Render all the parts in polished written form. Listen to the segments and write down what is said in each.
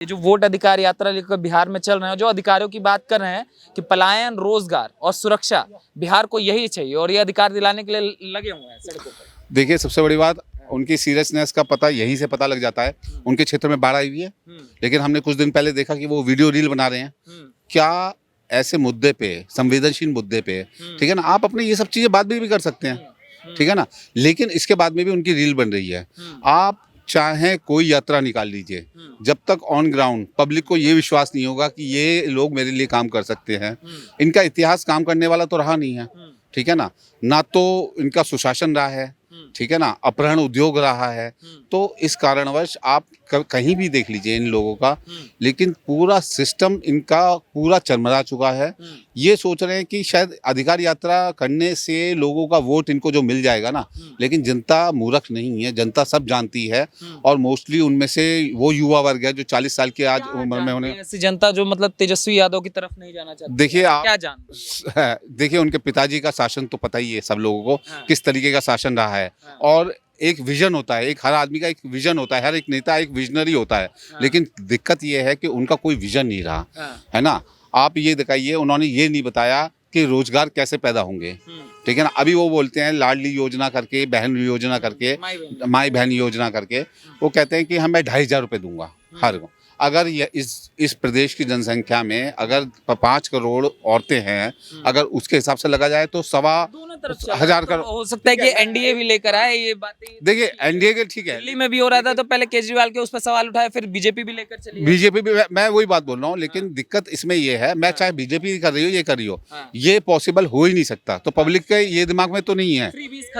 ये जो वोट अधिकार यात्रा लेकर बिहार में चल रहे हैं, जो अधिकारियों की बात कर रहे हैं कि पलायन, रोजगार और सुरक्षा बिहार को यही चाहिए और ये अधिकार दिलाने के लिए लगे हुए हैं सड़कों पर। देखिए, सबसे बड़ी बात उनकी सीरियसनेस का पता यहीं से पता लग जाता है। उनके क्षेत्र में बाढ़ आई हुई है, लेकिन हमने कुछ दिन पहले देखा कि वो वीडियो रील बना रहे हैं। क्या ऐसे मुद्दे पे, संवेदनशील मुद्दे पे, ठीक है ना, आप अपने ये सब चीजें बाद में भी कर सकते हैं, ठीक है ना, लेकिन इसके बाद में भी उनकी रील बन रही है। आप चाहे कोई यात्रा निकाल लीजिए, जब तक ऑन ग्राउंड पब्लिक को ये विश्वास नहीं होगा कि ये लोग मेरे लिए काम कर सकते हैं, इनका इतिहास काम करने वाला तो रहा नहीं है, ठीक है ना तो इनका सुशासन रहा है, ठीक है ना, अपहरण उद्योग रहा है। तो इस कारणवश आप कहीं भी देख लीजिए इन लोगों का, लेकिन पूरा सिस्टम इनका पूरा चरमरा चुका है। ये सोच रहे हैं कि शायद अधिकार यात्रा करने से लोगों का वोट इनको जो मिल जाएगा ना, लेकिन जनता मूर्ख नहीं है, जनता सब जानती है। और मोस्टली उनमें से वो युवा वर्ग है जो 40 साल की आज उम्र में होने, ऐसी जनता जो मतलब तेजस्वी यादव की तरफ नहीं जाना चाहती। देखिए आप क्या जान देखिए उनके पिताजी का शासन तो पता ही है सब लोगों को, किस तरीके का शासन रहा है। और एक विजन होता है, एक हर आदमी का एक विजन होता है, हर एक नेता एक विजनरी होता है, लेकिन दिक्कत ये है कि उनका कोई विजन नहीं रहा है ना। आप ये दिखाइए, उन्होंने ये नहीं बताया कि रोजगार कैसे पैदा होंगे, ठीक है ना। अभी वो बोलते हैं लाडली योजना करके, बहन योजना करके, माई बहन योजना करके, वो कहते हैं कि हम मैं 2,500 रुपये दूंगा हर को। अगर ये इस प्रदेश की जनसंख्या में अगर 5 करोड़ औरतें हैं, अगर उसके हिसाब से लगा जाए तो 1,25,000 करोड़ हो सकता है कि एनडीए भी लेकर आए ये बातें। देखिए एनडीए के ठीक है, दिल्ली में भी हो रहा था तो पहले केजरीवाल के उस पर सवाल उठाए, फिर बीजेपी भी लेकर चली। बीजेपी भी, मैं वही बात बोल रहा हूँ, लेकिन दिक्कत इसमें ये है, मैं चाहे बीजेपी कर रही हो ये कर रही हो, ये पॉसिबल हो ही नहीं सकता। तो पब्लिक के ये दिमाग में तो नहीं है, फ्रीबीज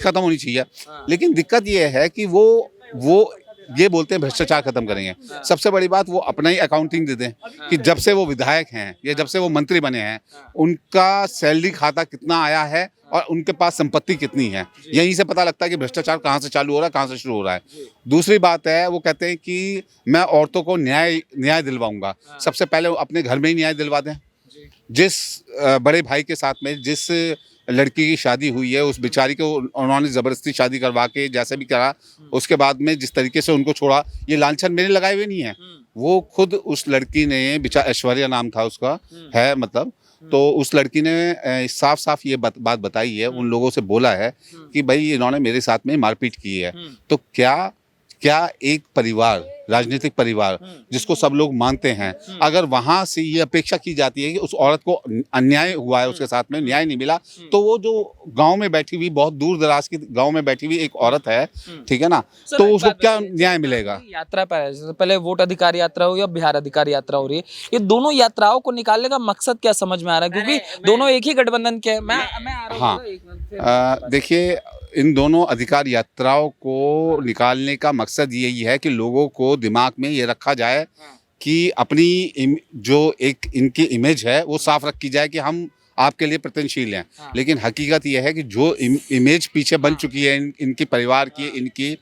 खत्म होनी चाहिए। लेकिन दिक्कत ये है कि वो ये बोलते हैं भ्रष्टाचार खत्म करेंगे। सबसे बड़ी बात, वो अपना ही अकाउंटिंग दे दें कि जब से वो विधायक हैं या जब से वो मंत्री बने हैं, उनका सैलरी खाता कितना आया है और उनके पास संपत्ति कितनी है। यहीं से पता लगता है कि भ्रष्टाचार कहाँ से चालू हो रहा है, कहाँ से शुरू हो रहा है। दूसरी बात है, वो कहते हैं कि मैं औरतों को न्याय दिलवाऊंगा। सबसे पहले वो अपने घर में ही न्याय दिलवा दें। जिस बड़े भाई के साथ में जिस लड़की की शादी हुई है, उस बेचारी को उन्होंने ज़बरदस्ती शादी करवा के जैसे भी करा, उसके बाद में जिस तरीके से उनको छोड़ा, ये लांछन मेरे लगाए हुए नहीं है। वो खुद उस लड़की ने, ऐश्वर्या नाम था उसका, है मतलब, तो उस लड़की ने साफ साफ ये बात बताई है, उन लोगों से बोला है कि भाई इन्होंने मेरे साथ में मारपीट की है। तो क्या एक परिवार, राजनीतिक परिवार जिसको सब लोग मानते हैं, अगर वहां से ये अपेक्षा की जाती है कि उस औरत को अन्याय हुआ है, उसके साथ में न्याय नहीं मिला, तो वो जो गांव में बैठी हुई, बहुत दूर दराज की गांव में बैठी हुई एक औरत है, ठीक है ना, तो उसको क्या न्याय मिलेगा। यात्रा पर पहले वोट अधिकार यात्रा हो या बिहार अधिकार यात्रा हो रही है, ये दोनों यात्राओं को निकालने का मकसद क्या समझ में आ रहा है, क्योंकि दोनों एक ही गठबंधन के हैं। हाँ, देखिए इन दोनों अधिकार यात्राओं को निकालने का मकसद यही है कि लोगों को दिमाग में ये रखा जाए कि अपनी जो एक इनकी इमेज है वो साफ रखी जाए कि हम आपके लिए प्रयत्नशील हैं। लेकिन हकीकत यह है कि जो इमेज पीछे बन चुकी है इनकी परिवार की, इनकी,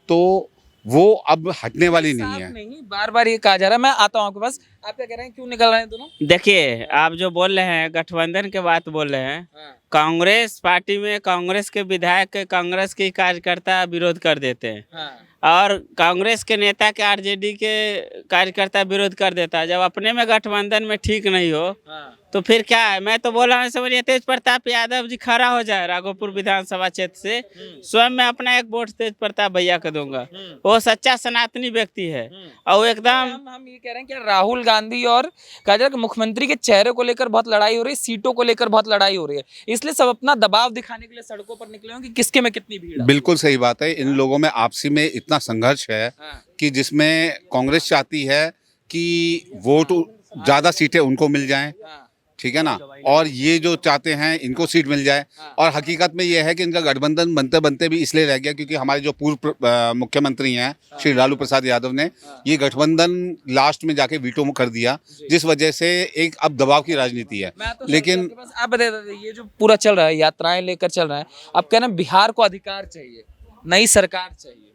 तो वो अब हटने वाली नहीं है। नहीं, बार बार ये कहा जा रहा है। मैं आता हूँ आपके पास, आप क्या कह रहे हैं, क्यों निकल रहे हैं दोनों? देखिए, आप जो बोल रहे हैं गठबंधन के बात बोल रहे हैं, कांग्रेस पार्टी में कांग्रेस के विधायक कांग्रेस के कार्यकर्ता विरोध कर देते हैं, और कांग्रेस के नेता के आरजेडी के कार्यकर्ता विरोध कर देता है। जब अपने में गठबंधन में ठीक नहीं हो तो फिर क्या है। मैं तो बोल रहा हूँ, समझिए तेज प्रताप यादव जी खड़ा हो जाए राघोपुर विधानसभा क्षेत्र से, स्वयं मैं अपना एक वोट तेज प्रताप भैया को दूंगा। वो सच्चा सनातनी व्यक्ति है और एकदम। हम ये कह रहे हैं कि राहुल गांधी और कहा जाए कि मुख्यमंत्री के चेहरे को लेकर बहुत लड़ाई हो रही है, सीटों को लेकर बहुत लड़ाई हो रही है, इसलिए सब अपना दबाव दिखाने के लिए सड़कों पर निकले हों कि किसके में कितनी भीड़ है। बिल्कुल सही बात है। इन लोगों में आपसी में इतना संघर्ष है कि जिसमें कांग्रेस चाहती है कि वोट ज्यादा सीटें उनको मिल जाएं, ठीक है ना, और ये जो चाहते हैं इनको सीट मिल जाए। और हकीकत में ये है कि इनका गठबंधन बनते बनते भी इसलिए रह गया क्योंकि हमारे जो पूर्व मुख्यमंत्री हैं श्री लालू प्रसाद यादव ने ये गठबंधन लास्ट में जाके वीटो कर दिया, जिस वजह से एक अब दबाव की राजनीति है। लेकिन आप बता दीजिए, ये जो पूरा चल रहा है, यात्राएं लेकर चल रहा है, आप कह रहे हैं बिहार को अधिकार चाहिए, नई सरकार चाहिए।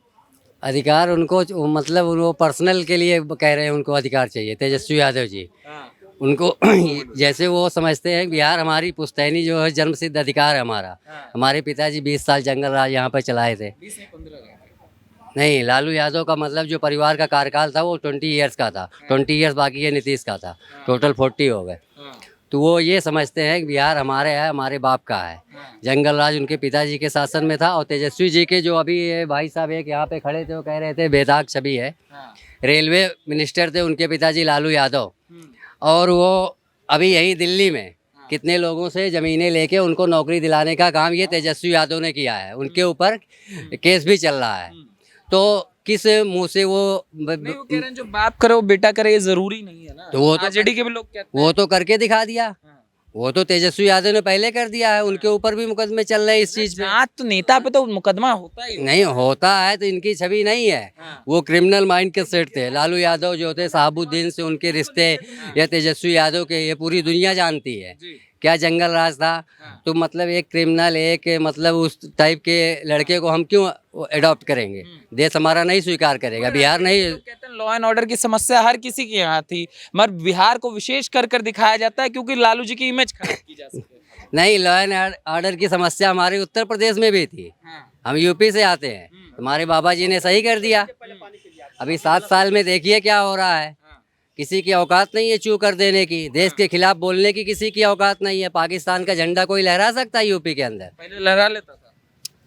अधिकार उनको मतलब वो पर्सनल के लिए कह रहे हैं, उनको अधिकार चाहिए। तेजस्वी यादव जी उनको जैसे वो समझते हैं बिहार हमारी पुश्तैनी जो है जन्मसिद्ध अधिकार है हमारा। हमारे पिताजी 20 साल जंगल राज यहाँ पर चलाए थे। नहीं, लालू यादव का मतलब जो परिवार का कार्यकाल था वो 20 ईयर्स का था। 20 ईयर्स बाकी ये नीतीश का था, टोटल 40 हो गए। तो वो ये समझते हैं कि बिहार हमारे है, हमारे बाप का है। जंगल राज उनके पिताजी के शासन में था और तेजस्वी जी के जो अभी ये भाई साहब एक यहाँ पे खड़े थे वो कह रहे थे बेदाग छवि है, रेलवे मिनिस्टर थे उनके पिताजी लालू यादव, और वो अभी यहीं दिल्ली में कितने लोगों से ज़मीनें लेके उनको नौकरी दिलाने का काम ये तेजस्वी यादव ने किया है। उनके ऊपर केस भी चल रहा है। तो किस मुंह से वो नहीं, वो कह रहे हैं जो बाप करे वो बेटा करे, ये जरूरी नहीं है ना। तो वो तो आरजेडी के भी लोग कहते वो तो करके दिखा दिया। हैं। वो तो तेजस्वी यादव ने पहले कर दिया है, उनके ऊपर भी मुकदमे चल रहे हैं इस चीज पे। जांच तो नेता पे तो मुकदमा होता ही नहीं होता है तो इनकी छवि नहीं है। वो क्रिमिनल माइंड के सेट थे। लालू यादव जो थे साहबुद्दीन से उनके रिश्ते या तेजस्वी यादव के ये पूरी दुनिया जानती है। क्या जंगल राज था? तो मतलब एक क्रिमिनल एक मतलब उस टाइप के लड़के को हम क्यों अडॉप्ट करेंगे? देश हमारा नहीं स्वीकार करेगा, बिहार नहीं। कहते हैं लॉ एंड ऑर्डर की समस्या हर किसी के यहाँ थी, मगर बिहार को विशेष कर कर दिखाया जाता है क्योंकि लालू जी की इमेज खराब की जा सके। नहीं, लॉ एंड ऑर्डर की समस्या हमारे उत्तर प्रदेश में भी थी। हम यूपी से आते हैं, हमारे बाबा जी ने सही कर दिया। अभी 7 साल में देखिए क्या हो रहा है। किसी की औकात नहीं है चू कर देने की, देश के खिलाफ बोलने की किसी की औकात नहीं है। पाकिस्तान का झंडा कोई लहरा सकता है यूपी के अंदर? पहले लहरा लेता था।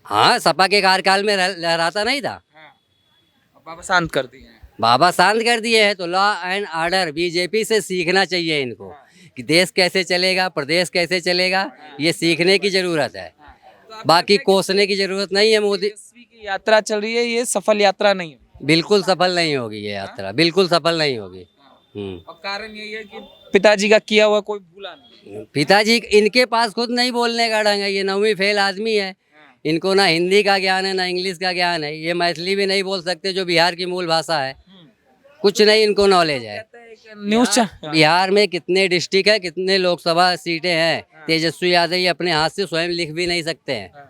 हाँ, सपा के कार्यकाल में लहराता नहीं था। अब बाबा शांत कर दिए हैं। बाबा शांत कर दिए हैं। तो लॉ एंड ऑर्डर बीजेपी से सीखना चाहिए इनको कि देश कैसे चलेगा, प्रदेश कैसे चलेगा, ये सीखने की जरूरत है। बाकी कोसने की जरूरत नहीं है। मोदी तेजस्वी की यात्रा चल रही है, ये सफल यात्रा नहीं है। बिल्कुल सफल नहीं होगी ये यात्रा, बिल्कुल सफल नहीं होगी। और कारण यही है कि पिताजी का किया हुआ कोई भूला नहीं। पिताजी इनके पास खुद नहीं बोलने का ढंग है। ये 9वीं फेल आदमी है। इनको ना हिंदी का ज्ञान है ना इंग्लिश का ज्ञान है। ये मैथिली भी नहीं बोल सकते जो बिहार की मूल भाषा है। कुछ नहीं इनको नॉलेज है। न्यूज बिहार में कितने डिस्ट्रिक्ट है, कितने लोकसभा सीटें हैं, तेजस्वी यादव ये अपने हाथ से स्वयं लिख भी नहीं सकते हैं।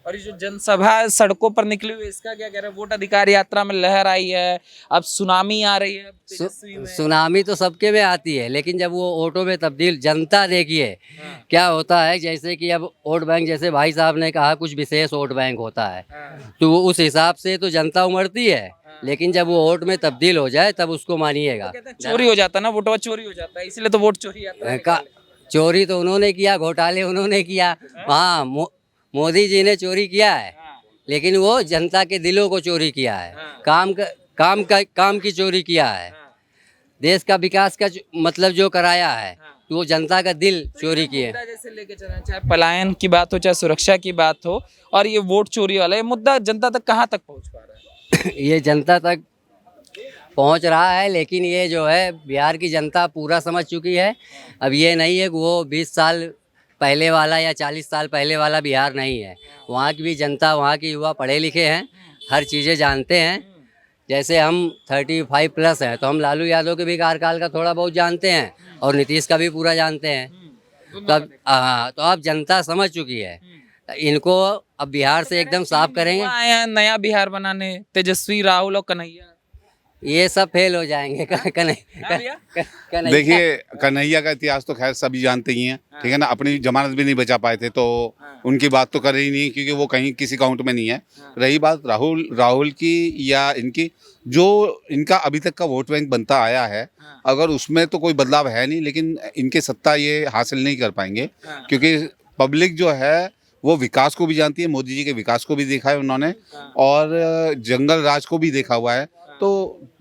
और ये जो जनसभा सड़कों पर निकली हुई है, इसका क्या कह रहे हैं? वोट अधिकार यात्रा में लहर आई है, अब सुनामी आ रही है तेजस्वी में। सुनामी तो सबके में आती है, लेकिन जब वो वोटों में तब्दील जनता देखिए क्या होता है। जैसे कि अब वोट बैंक, जैसे भाई साहब ने कहा कुछ विशेष वोट बैंक होता है, तो वो उस हिसाब से तो जनता उमड़ती है, लेकिन जब वो वोट में तब्दील हो जाए तब उसको मानिएगा। चोरी हो जाता है ना, वोटवा चोरी हो जाता है, इसलिए तो वोट चोरी यात्रा चोरी तो उन्होंने किया, घोटाले उन्होंने किया। हाँ, मोदी जी ने चोरी किया है, लेकिन वो जनता के दिलों को चोरी किया है। काम की चोरी किया है। देश का विकास का मतलब जो कराया है, तो वो जनता का दिल चोरी किए। जैसे लेके चलना, चाहे पलायन की बात हो, चाहे सुरक्षा की बात हो, और ये वोट चोरी वाला ये मुद्दा जनता तक कहाँ तक पहुँच पा रहा है? ये जनता तक पहुंच रहा है, लेकिन ये जो है बिहार की जनता पूरा समझ चुकी है। अब ये नहीं है कि वो 20 साल पहले वाला या 40 साल पहले वाला बिहार नहीं है। वहाँ की भी जनता, वहाँ के युवा पढ़े लिखे हैं, हर चीज़ें जानते हैं। जैसे हम 35 प्लस हैं, तो हम लालू यादव के भी कार्यकाल का थोड़ा बहुत जानते हैं और नीतीश का भी पूरा जानते हैं। तो अब जनता समझ चुकी है। इनको अब बिहार से एकदम साफ करेंगे। आए हैं नया बिहार बनाने, तेजस्वी, राहुल और कन्हैया, ये सब फेल हो जाएंगे। कन्हैया देखिए, कन्हैया का इतिहास तो खैर सभी जानते ही हैं, ठीक है ना। अपनी जमानत भी नहीं बचा पाए थे, तो उनकी बात तो कर ही नहीं, क्योंकि वो कहीं किसी काउंट में नहीं है। रही बात राहुल की या इनकी, जो इनका अभी तक का वोट बैंक बनता आया है, अगर उसमें तो कोई बदलाव है नहीं, लेकिन इनके सत्ता ये हासिल नहीं कर पाएंगे, क्योंकि पब्लिक जो है वो विकास को भी जानती है। मोदी जी के विकास को भी देखा है उन्होंने, और जंगल राज को भी देखा हुआ है। तो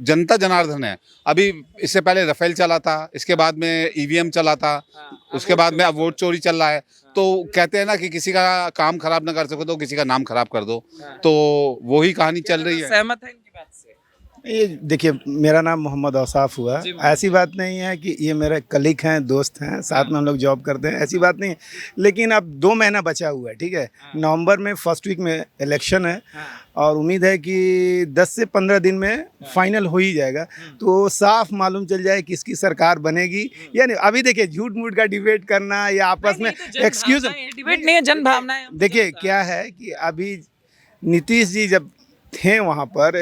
जनता जनार्दन है। अभी इससे पहले रफेल चला था, इसके बाद में ईवीएम चला था, उसके बाद में अब वोट चोरी चल रहा है। तो कहते हैं ना कि किसी का काम खराब ना कर सको तो किसी का नाम खराब कर दो, तो वही कहानी चल रही है। सहमत है इनकी बात से? ये देखिए, मेरा नाम मोहम्मद औसाफ हुआ। ऐसी बात नहीं है कि ये मेरे कलीग हैं, दोस्त हैं, साथ में हम लोग जॉब करते हैं, ऐसी बात नहीं है। लेकिन अब 2 महीना बचा हुआ है, ठीक है। नवंबर में फर्स्ट वीक में इलेक्शन है, और उम्मीद है कि 10 से 15 दिन में फाइनल हो ही जाएगा। तो साफ मालूम चल जाए किसकी सरकार बनेगी। यानी अभी देखिए, झूठ मूठ का डिबेट करना या आपस में एक्सक्यूज, डिबेट नहीं है, जन भावनाएं। देखिए क्या है कि अभी नीतीश जी जब थे वहाँ पर,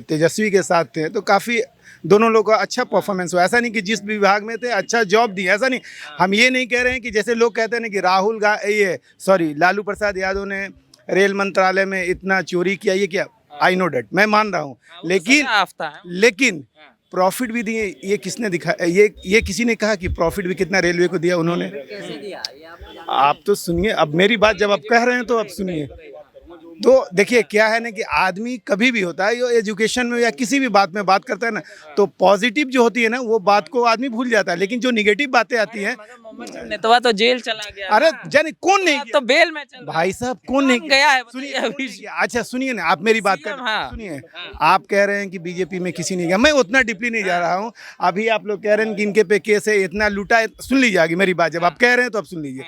तेजस्वी के साथ थे, तो काफ़ी दोनों लोगों का अच्छा परफॉर्मेंस हुआ। ऐसा नहीं कि जिस विभाग में थे अच्छा जॉब दिया, ऐसा नहीं। हम ये नहीं कह रहे हैं कि जैसे लोग कहते हैं ना कि लालू प्रसाद यादव ने रेल मंत्रालय में इतना चोरी किया, ये किया। आई नो डेट, मैं मान रहा हूँ, लेकिन आफ्ता है। लेकिन प्रॉफिट भी दिए, ये किसने दिखा, ये किसी ने कहा कि प्रॉफिट भी कितना रेलवे को दिया उन्होंने? आप तो सुनिए, अब मेरी बात जब आप कह रहे हैं तो आप सुनिए। तो देखिए क्या है ना कि आदमी कभी भी होता है, ये एजुकेशन में या किसी भी बात में बात करता है ना, तो पॉजिटिव जो होती है ना वो बात को आदमी भूल जाता है, लेकिन जो निगेटिव बातें आती हैं, नेतवा तो जेल चला गया। अरे जाने कौन नहीं तो बेल में चल भाई साहब, कौन नहीं गया है, सुनिए, बताइए अभी। अच्छा सुनिए ना, आप मेरी बात कर, हाँ। सुनिए, आप कह रहे हैं कि बीजेपी में किसी नहीं गया, मैं उतना डीपली नहीं जा रहा हूँ। अभी आप लोग कह रहे हैं कि इनके पे केस है, इतना लूटा है, सुन लीजिए आगे मेरी बात, जब आप कह रहे हैं तो आप सुन लीजिए।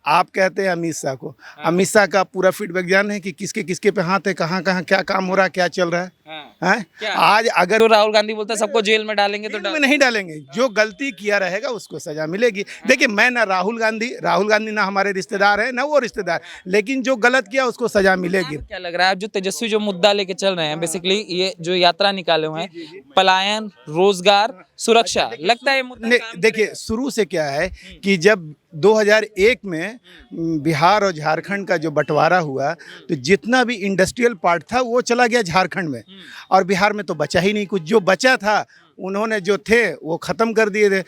आप कहते हैं अमित शाह को, अमित शाह का पूरा फीडबैक जान है कि किसके किसके पे हाथ है, कहाँ कहाँ क्या काम हो रहा है, क्या चल रहा है, हैं? आज अगर तो राहुल गांधी बोलता है सबको जेल में डालेंगे तो जेल में नहीं डालेंगे, जो गलती किया रहेगा उसको सजा मिलेगी। देखिए मैं ना राहुल गांधी ना हमारे रिश्तेदार है ना वो रिश्तेदार, लेकिन जो गलत किया उसको सजा मिलेगी। क्या लग रहा है, आप जो तेजस्वी जो मुद्दा लेके चल रहे हैं, बेसिकली ये जो यात्रा निकाले हुए हैं, पलायन, रोजगार, सुरक्षा, लगता है ये मुद्दा देखिए शुरू से क्या है कि जब 2001 में बिहार और झारखंड का जो बंटवारा हुआ, तो जितना भी इंडस्ट्रियल पार्ट था वो चला गया झारखंड में, और बिहार में तो बचा ही नहीं कुछ। जो बचा था उन्होंने जो थे वो ख़त्म कर दिए थे,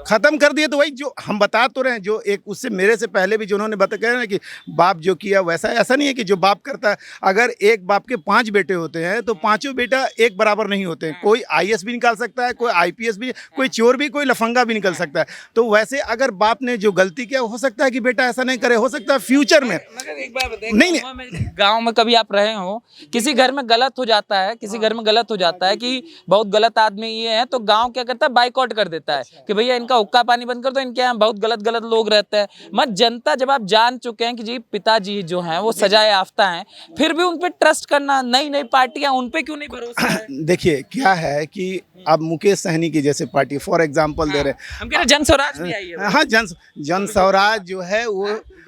ख़त्म कर दिए। तो वही जो हम बता तो रहे हैं, जो एक उससे मेरे से पहले भी जो उन्होंने बता कह रहे हैं कि बाप जो किया वैसा, ऐसा नहीं है कि जो बाप करता है, अगर एक बाप के 5 बेटे होते हैं तो पांचों बेटा एक बराबर नहीं होते हैं। कोई IAS भी निकाल सकता है, कोई IPS भी, कोई चोर भी, कोई लफंगा भी निकल सकता है। तो वैसे अगर बाप ने जो गलती किया, हो सकता है कि बेटा ऐसा नहीं करे, हो सकता है फ्यूचर में। मगर एक बार बताइए, नहीं, गांव में कभी आप रहे हो, किसी घर में गलत हो जाता है, किसी घर में गलत हो जाता है कि बहुत गलत आदमी ये है, तो गांव क्या करता है, बाइकआउट कर देता है कि भैया इनका हुक्का पानी बंद कर दो, इनके यहाँ बहुत गलत गलत लोग रहते हैं। मत जनता, जब आप जान चुके हैं कि जी पिताजी जो हैं वो सजाए याफ्ता हैं, फिर भी उन पे ट्रस्ट करना, नई नई पार्टियां, उन पे क्यों नहीं भरोसा है? देखिए क्या है कि अब मुकेश सहनी की जैसे पार्टी फॉर एग्जांपल दे रहे हैं, हम कह रहे जन स्वराज भी आई है। हाँ जन स्वराज जो है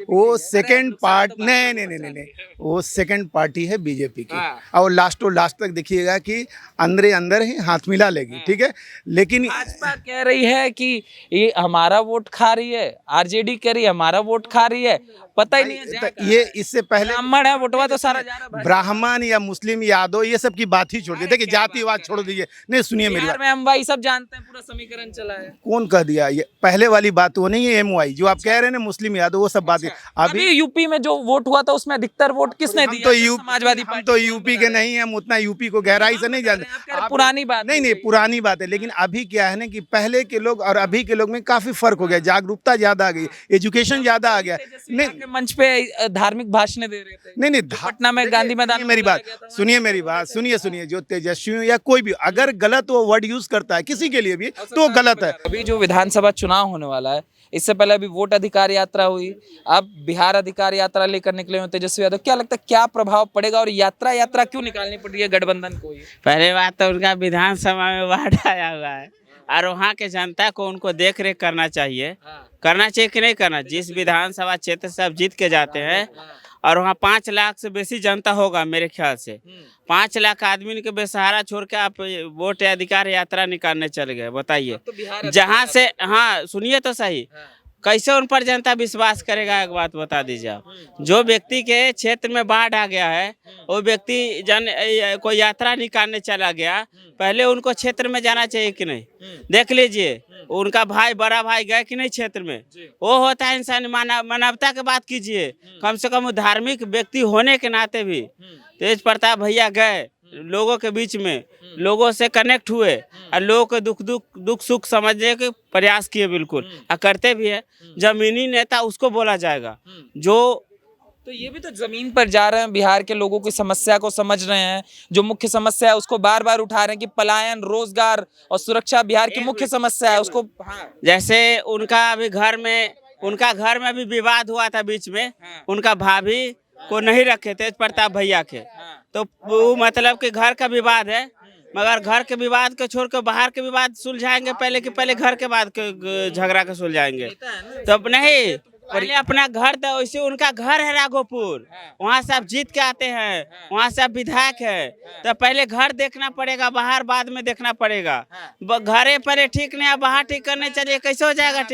वो सेकंड पार्ट नहीं, वो सेकंड पार्टी है बीजेपी की, और लास्ट तक देखिएगा कि अंदर ही हाथ मिला लेगी, ठीक है। लेकिन भाजपा कह रही है कि ये हमारा वोट खा रही है, RJD कह रही है हमारा वोट खा रही है, पता ही नहीं है तो ये इससे पहले ब्राह्मण है वोटवा तो सारा जा रहा है। ब्राह्मण या मुस्लिम यादव ये सब की बात ही छोड़ दीजिए। देखिए जातिवाद छोड़ दीजिए, नहीं सुनिए मेरी बात, बिहार में हम भाई सब जानते हैं, पूरा समीकरण चला है। कौन कह दिया? ये पहले वाली बात वो नहीं है, MY जो आप कह रहे हैं ना, मुस्लिम यादव, वो सब बात अभी यूपी में जो वोट हुआ था उसमें अधिकतर वोट किसने दिया? समाजवादी हम तो यूपी के नहीं, हम उतना यूपी को गहराई से नहीं जानते। पुरानी बात नहीं पुरानी बात है, लेकिन अभी क्या है ना कि पहले के लोग और अभी के लोग में काफी फर्क हो गया, जागरूकता ज्यादा आ गई, एजुकेशन ज्यादा आ गया। नहीं मंच पे धार्मिक भाषण दे रहे थे, नहीं पटना में गांधी मैदान में मेरी बात सुनिए, मेरी बात सुनिए, जो तेजस्वी या कोई भी अगर गलत वो वर्ड यूज करता है किसी के लिए भी तो गलत है। अभी जो विधानसभा चुनाव होने वाला है, इससे पहले अभी वोट अधिकार यात्रा हुई, अब बिहार अधिकार यात्रा लेकर निकले हुए तेजस्वी यादव, क्या लगता है क्या प्रभाव पड़ेगा और यात्रा क्यों निकालनी पड़ रही है गठबंधन को? पहले बात तो उनका विधानसभा में वार्ड आया हुआ है, और वहाँ के जनता को उनको देख रेख करना चाहिए कि नहीं करना। जिस विधानसभा क्षेत्र से आप जीत के जाते हैं, और वहाँ 5 लाख से बेसी जनता होगा मेरे ख्याल से, 5 लाख आदमी के बेसहारा छोड़ के आप वोट अधिकार यात्रा निकालने चले गए, बताइए। जहाँ से, हाँ सुनिए तो सही, कैसे उन पर जनता विश्वास करेगा? एक बात बता दीजिए आप, जो व्यक्ति के क्षेत्र में बाढ़ आ गया है, वो व्यक्ति कोई यात्रा निकालने चला गया, पहले उनको क्षेत्र में जाना चाहिए कि नहीं? देख लीजिए उनका भाई, बड़ा भाई गए कि नहीं क्षेत्र में? वो होता है इंसान, मानवता की बात कीजिए, कम से कम धार्मिक व्यक्ति होने के नाते भी तेज प्रताप भैया गए लोगों के बीच में, लोगों से कनेक्ट हुए, और लोगों के दुख सुख समझने के प्रयास किए, बिल्कुल करते भी है। जमीनी नेता उसको बोला जाएगा जो, तो ये भी तो जमीन पर जा रहे हैं, बिहार के लोगों की समस्या को समझ रहे हैं, जो मुख्य समस्या है उसको बार बार उठा रहे हैं कि पलायन, रोजगार और सुरक्षा बिहार की मुख्य समस्या है उसको। जैसे उनका घर में भी विवाद हुआ था बीच में, उनका भाभी को नहीं रखे थे प्रताप भैया के, तो वो मतलब कि घर का विवाद है, मगर घर के विवाद को छोड़ कर बाहर के विवाद सुलझाएंगे पहले घर के बाद के झगड़ा के सुलझाएंगे, तो अब नहीं, पहले अपना घर था। वैसे उनका घर है राघोपुर, वहाँ से आप जीत के आते हैं, वहाँ से आप विधायक है, तो पहले घर देखना पड़ेगा, बाहर बाद में देखना पड़ेगा। घरे पहले ठीक नहीं, बाहर ठीक करने चलिए, कैसे हो जाएगा ठीक?